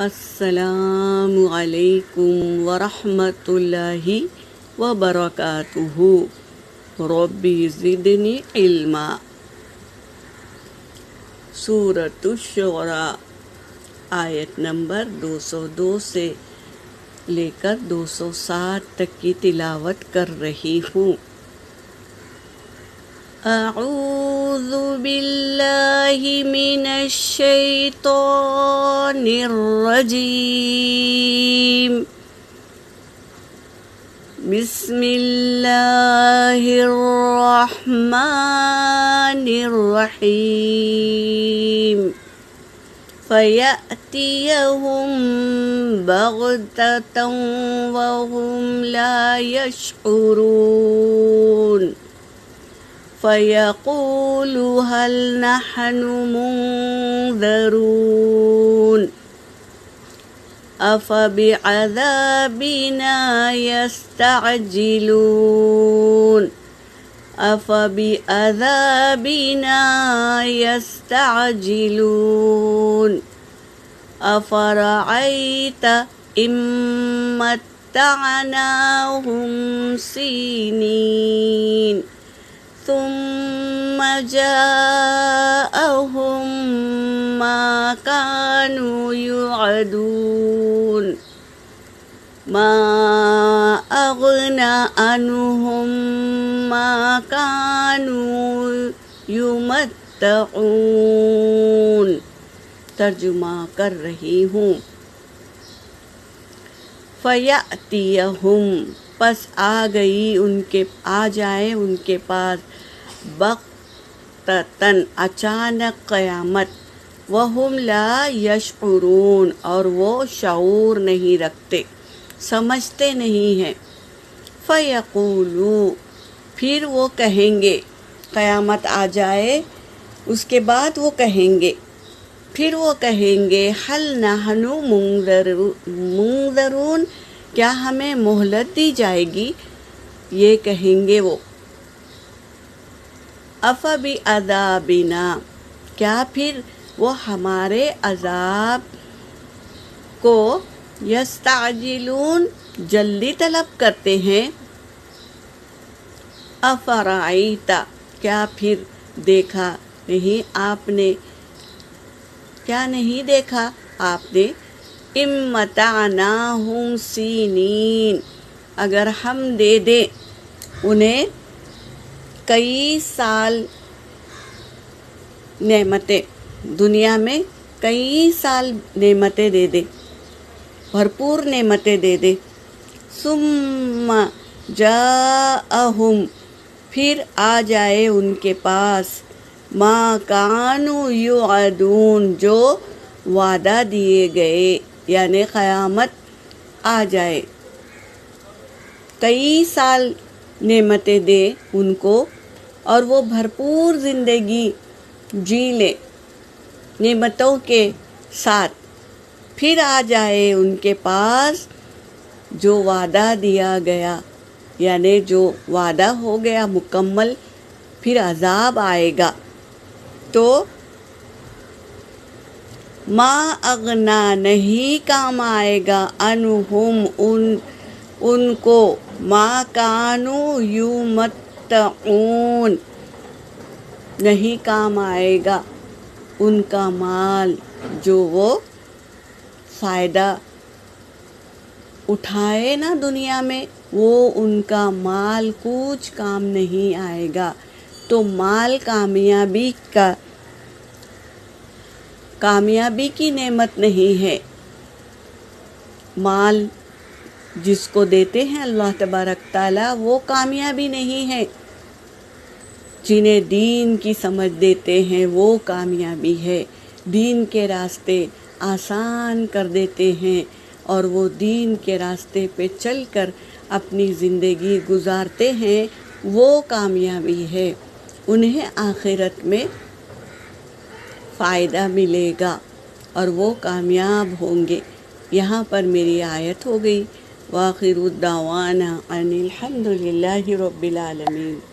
السلام علیکم ورحمۃ اللہ وبرکاتہ۔ ربی زدنی علما۔ سورۃ الشعراء آیت نمبر 202 سے لے کر 207 تک کی تلاوت کر رہی ہوں۔ اعوذ باللہ من الشیطان الرجیم، بسم اللہ الرحمن الرحیم۔ فَيَأْتِيَهُمْ بَغْتَةً وَهُمْ لَا يَشْعُرُونَ فَيَقُولُوا هَلْ نَحْنُ مُنذَرُونَ أَفَبِعَذَابِنَا يَسْتَعْجِلُونَ أَفَرَأَيْتَ إِن مَّتَّعْنَاهُمْ سِنِينَ ثم جاءهم ما كانوا يوعدون ما أغنى عنهم ما كانوا يمتعون۔ ترجمہ کر رہی ہوں۔ فَيَأْتِيَهُمْ، پس آ جائے ان کے پاس، بغتتاً، اچانک قیامت، وَهُمْ لَا يَشْعُرُونَ، اور وہ شعور نہیں رکھتے، سمجھتے نہیں ہیں۔ فَيَقُولُوا، پھر وہ کہیں گے، قیامت آ جائے اس کے بعد وہ کہیں گے، هَلْ نَحْنُ مُنذَرُونَ، کیا ہمیں مہلت دی جائے گی؟ یہ کہیں گے وہ۔ أَفَبِعَذَابِنَا، کیا پھر وہ ہمارے عذاب کو یستعجلون، جلدی طلب کرتے ہیں۔ أَفَرَأَیْتَ، کیا پھر دیکھا نہیں آپ نے، کیا نہیں دیکھا آپ نے، إِن مَّتَعْنَاهُمْ سِنِينَ، اگر ہم دے دیں انہیں کئی سال نعمتیں، دنیا میں کئی سال نعمتیں دے دے، بھرپور نعمتیں دے دے۔ ثم جاءہم، پھر آ جائے ان کے پاس، ما کانوا یوعدون، جو وعدہ دیے گئے، یعنی قیامت آ جائے، کئی سال نعمتیں دے ان کو اور وہ بھرپور زندگی جی لے نعمتوں کے ساتھ، پھر آ جائے ان کے پاس جو وعدہ دیا گیا، یعنی جو وعدہ ہو گیا مکمل، پھر عذاب آئے گا تو ما اغنا، نہیں کام آئے گا، عنہم، ان کو، ما کانوا یمتعون، نہیں کام آئے گا ان کا مال جو وہ فائدہ اٹھائے نا دنیا میں، وہ ان کا مال کچھ کام نہیں آئے گا۔ تو مال کامیابی کی نعمت نہیں ہے۔ مال جس کو دیتے ہیں اللہ تبارک تعالیٰ، وہ کامیابی نہیں ہے۔ جنہیں دین کی سمجھ دیتے ہیں وہ کامیابی ہے، دین کے راستے آسان کر دیتے ہیں اور وہ دین کے راستے پہ چل کر اپنی زندگی گزارتے ہیں، وہ کامیابی ہے، انہیں آخرت میں فائدہ ملے گا اور وہ کامیاب ہوں گے۔ یہاں پر میری آیت ہو گئی۔ وآخر الدعوانا ان الحمد للہ رب العالمین۔